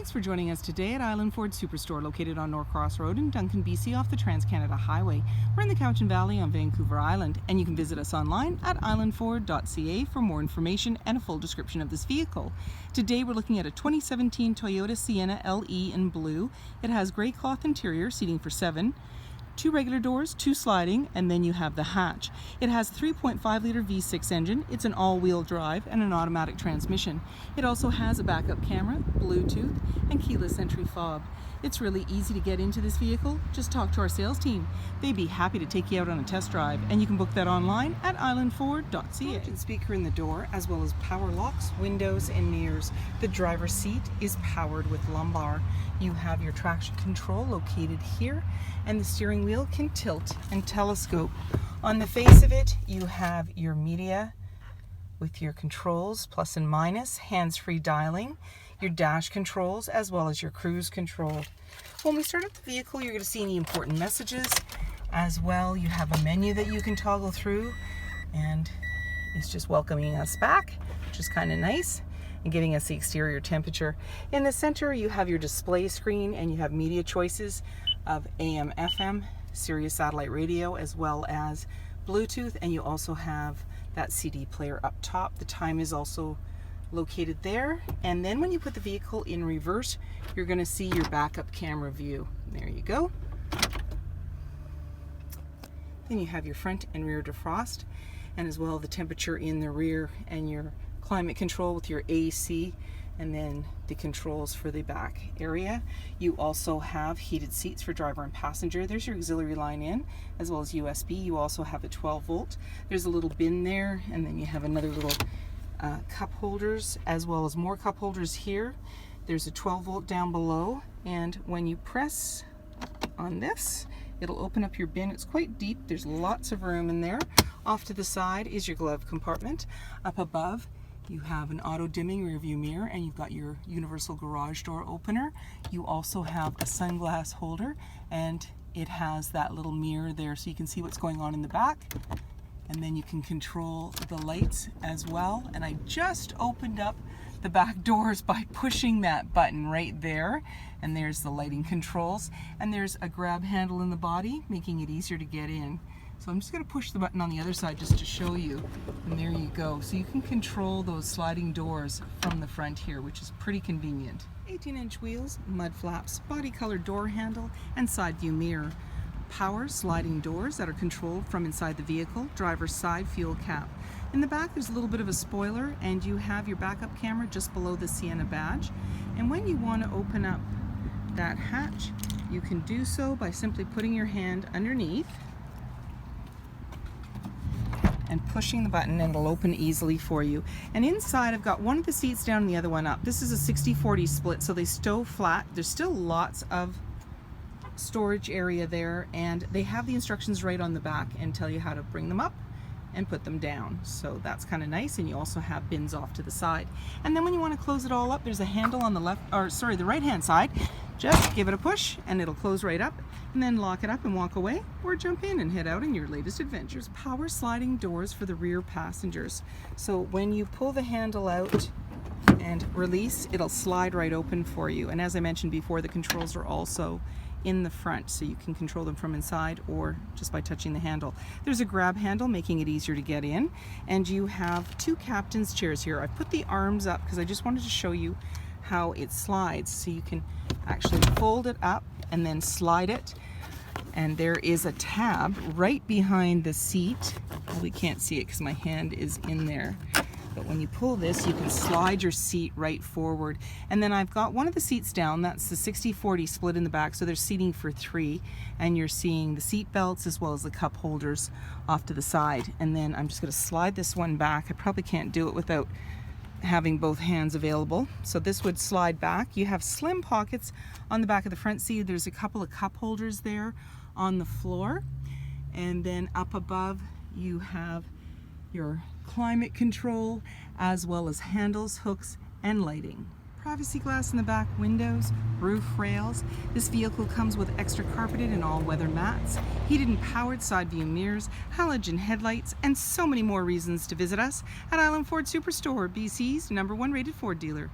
Thanks for joining us today at Island Ford Superstore, located on Norcross Road in Duncan, BC, off the Trans-Canada Highway. We're in the Cowichan Valley on Vancouver Island, and you can visit us online at islandford.ca for more information and a full description of this vehicle. Today we're looking at a 2017 Toyota Sienna LE in blue. It has gray cloth interior, seating for 7. 2 regular doors, 2 sliding, and then you have the hatch. It has a 3.5 liter V6 engine. It's an all-wheel drive and an automatic transmission. It also has a backup camera, Bluetooth, and keyless entry fob. It's really easy to get into this vehicle. Just talk to our sales team. They'd be happy to take you out on a test drive, and you can book that online at islandford.ca. Engine speaker in the door, as well as power locks, windows, and mirrors. The driver's seat is powered with lumbar. You have your traction control located here, and the steering wheel can tilt and telescope. On the face of it, you have your media with your controls, plus and minus, hands-free dialing, your dash controls, as well as your cruise control. When we start up the vehicle, you're going to see any important messages. As well, you have a menu that you can toggle through, and it's just welcoming us back, which is kind of nice, and giving us the exterior temperature. In the center, you have your display screen, and you have media choices of AM, FM, Sirius satellite radio, as well as Bluetooth, and you also have that CD player up top. The time is also located there, and then when you put the vehicle in reverse, you're going to see your backup camera view. There you go. Then you have your front and rear defrost, and as well the temperature in the rear, and your climate control with your AC, and then the controls for the back area. You also have heated seats for driver and passenger. There's your auxiliary line in, as well as USB. You also have a 12 volt. There's a little bin there, and then you have another little cup holders, as well as more cup holders here. There's a 12 volt down below, and when you press on this, it'll open up your bin. It's quite deep. There's lots of room in there. Off to the side is your glove compartment. Up above, you have an auto dimming rear view mirror, and you've got your universal garage door opener. You also have a sunglass holder, and it has that little mirror there so you can see what's going on in the back. And then you can control the lights as well. And I just opened up the back doors by pushing that button right there. And there's the lighting controls. And there's a grab handle in the body, making it easier to get in. So I'm just going to push the button on the other side just to show you. And there you go. So you can control those sliding doors from the front here, which is pretty convenient. 18-inch wheels, mud flaps, body color door handle, and side view mirror. Power sliding doors that are controlled from inside the vehicle, driver's side fuel cap. In the back there's a little bit of a spoiler, and you have your backup camera just below the Sienna badge. And when you want to open up that hatch, you can do so by simply putting your hand underneath and pushing the button, and it'll open easily for you. And inside I've got one of the seats down and the other one up. This is a 60-40 split, so they stow flat. There's still lots of storage area there, and they have the instructions right on the back and tell you how to bring them up and put them down. So that's kind of nice, and you also have bins off to the side. And then when you want to close it all up, there's a handle on the the right hand side. Just give it a push and it'll close right up, and then lock it up and walk away, or jump in and head out on your latest adventures. Power sliding doors for the rear passengers. So when you pull the handle out and release, it'll slide right open for you. And as I mentioned before, the controls are also in the front, so you can control them from inside or just by touching the handle. There's a grab handle, making it easier to get in, and you have 2 captain's chairs here. I put the arms up because I just wanted to show you how it slides. So you can actually fold it up and then slide it, and there is a tab right behind the seat. Well, we can't see it because my hand is in there. But when you pull this, you can slide your seat right forward. And then I've got one of the seats down. That's the 60-40 split in the back. So there's seating for 3. And you're seeing the seat belts as well as the cup holders off to the side. And then I'm just going to slide this one back. I probably can't do it without having both hands available. So this would slide back. You have slim pockets on the back of the front seat. There's a couple of cup holders there on the floor. And then up above, you have your climate control, as well as handles, hooks, and lighting. Privacy glass in the back windows, roof rails. This vehicle comes with extra carpeted and all-weather mats, heated and powered side view mirrors, halogen headlights, and so many more reasons to visit us at Island Ford Superstore, BC's #1 rated Ford dealer.